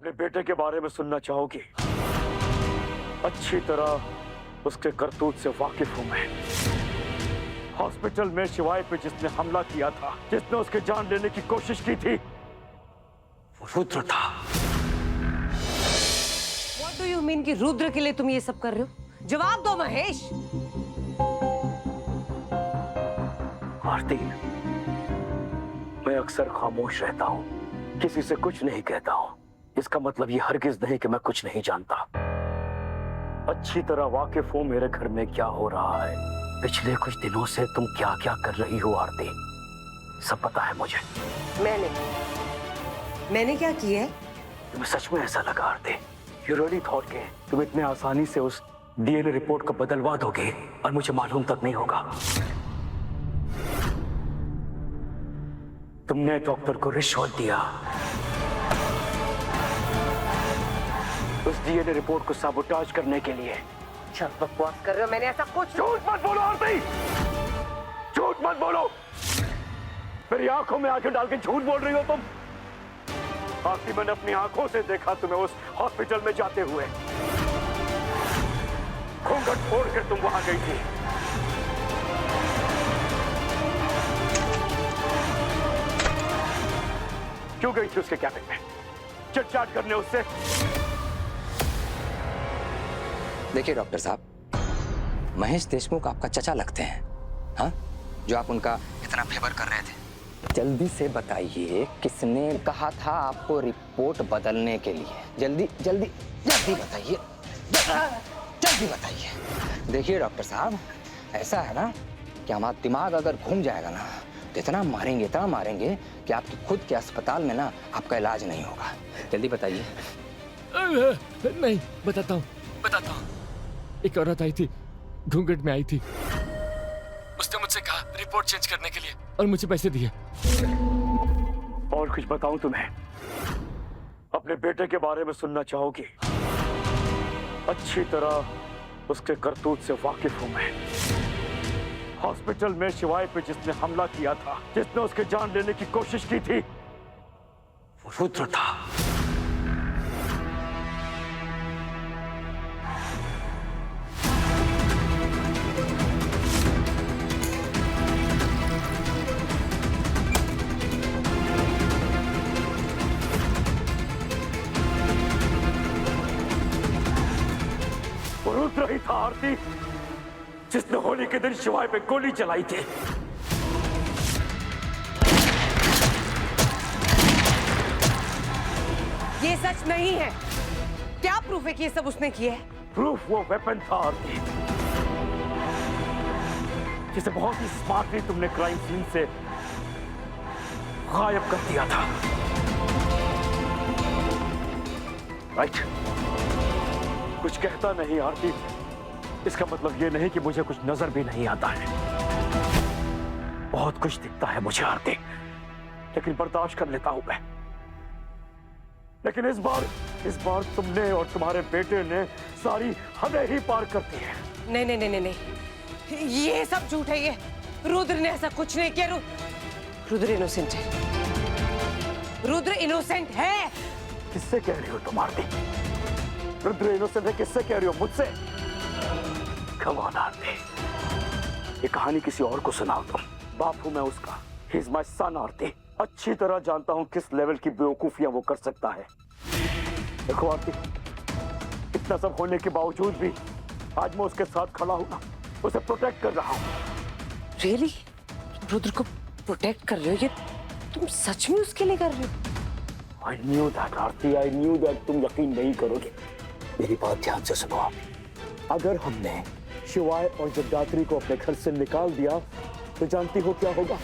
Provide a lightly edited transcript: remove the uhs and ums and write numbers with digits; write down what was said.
अपने बेटे के बारे में सुनना चाहोगी? अच्छी तरह उसके करतूत से वाकिफ हूं मैं। हॉस्पिटल में शिवाय पे जिसने हमला किया था, जिसने उसके जान लेने की कोशिश की थी, वो रुद्र था। What do you mean कि रुद्र के लिए तुम ये सब कर रहे हो? जवाब दो महेश। आरती, मैं अक्सर खामोश रहता हूँ, किसी से कुछ नहीं कहता हूँ। इसका मतलब ये हरगिज नहीं कि मैं कुछ नहीं जानता। अच्छी तरह वाकिफ हूँ मेरे घर में क्या हो रहा है। पिछले कुछ दिनों से तुम क्या क्या कर रही हो आरती, सब पता है मुझे। मैंने क्या किया है? तुम्हें सच में ऐसा लगा आरती? You really thought कि तुम इतने आसानी से उस डीएनए रिपोर्ट को बदलवा दोगे और मुझे मालूम तक नहीं होगा? तुमने डॉक्टर को रिश्वत दिया उस डीएनए रिपोर्ट को साबोटाज करने के लिए। अच्छा बकवास कर रहे हो, मैंने ऐसा कुछ। झूठ मत बोलो आरती, झूठ मत बोलो। मेरी आंखों में आंखें डाल के झूठ बोल रही हो तुम। आरती, मैंने अपनी आंखों से देखा तुम्हें उस हॉस्पिटल में जाते हुए। घूंघट फोड़ कर तुम वहां गई थी। क्यों गई थी उसके कैबिन में चिट-चाट करने उससे? देखिए डॉक्टर साहब, महेश देशमुख आपका चचा लगते हैं, हाँ? जो आप उनका इतना फेवर कर रहे थे। जल्दी से बताइए, किसने कहा था आपको रिपोर्ट बदलने के लिए? जल्दी जल्दी जल्दी बताइए, जल्दी बताइए। देखिए डॉक्टर साहब, ऐसा है ना कि हमारा दिमाग अगर घूम जाएगा ना तो इतना मारेंगे कि आपके खुद के अस्पताल में ना आपका इलाज नहीं होगा। जल्दी बताइए। नहीं, बताता हूँ। एक औरत आई थी, घूंघट में आई थी। उसने मुझसे कहा रिपोर्ट चेंज करने के लिए और मुझे पैसे दिए। और कुछ बताऊं तुम्हें? अपने बेटे के बारे में सुनना चाहोगी? अच्छी तरह उसके करतूत से वाकिफ हूं मैं। हॉस्पिटल में शिवाय पे जिसने हमला किया था, जिसने उसके जान लेने की कोशिश की थी, वो रुद्र था। वो रुद्र ही था आरती, जिसने होली के दिन शिवाय पे गोली चलाई थी। ये सच नहीं है। क्या प्रूफ है कि ये सब उसने किया है? प्रूफ वो वेपन था आरती, जिसे बहुत ही स्मार्टली तुमने क्राइम सीन से गायब कर दिया था। राइट? कुछ कहता नहीं आरती, इसका मतलब ये नहीं कि मुझे कुछ नजर भी नहीं आता है। बहुत कुछ दिखता है मुझे आरती, लेकिन बर्दाश्त कर लेता हूं मैं। लेकिन इस बार तुमने और तुम्हारे बेटे ने सारी हदें ही पार कर दी है। नहीं, ये सब झूठ है। ये रुद्र ने ऐसा कुछ नहीं किया। रुद्र इनोसेंट है। रुद्र इनोसेंट है। किससे कह रही हो तुम आरती? रुद्र इनोसेंट है किससे कह रही हो? मुझसे? कम ऑन आरती, ये कहानी किसी और को सुनाओ तुम। बाप हूं मैं उसका। ही इज माय सन आरती। अच्छी तरह जानता हूं किस लेवल की बेवकूफियां वो कर सकता है। देखो आरती, इतना सब होने के बावजूद भी आज मैं उसके साथ खड़ा हूं ना, उसे प्रोटेक्ट कर रहा हूं। रियली? रुद्र को प्रोटेक्ट कर रहे हो? ये तुम सच में उसके लिए कर रहे हो? I knew that Aarti, I knew that तुम यकीन नहीं करोगे। मेरी बात ध्यान से सुनो आप। अगर हमने शिवाय और जगदात्री को अपने घर से निकाल दिया तो जानती हो क्या होगा?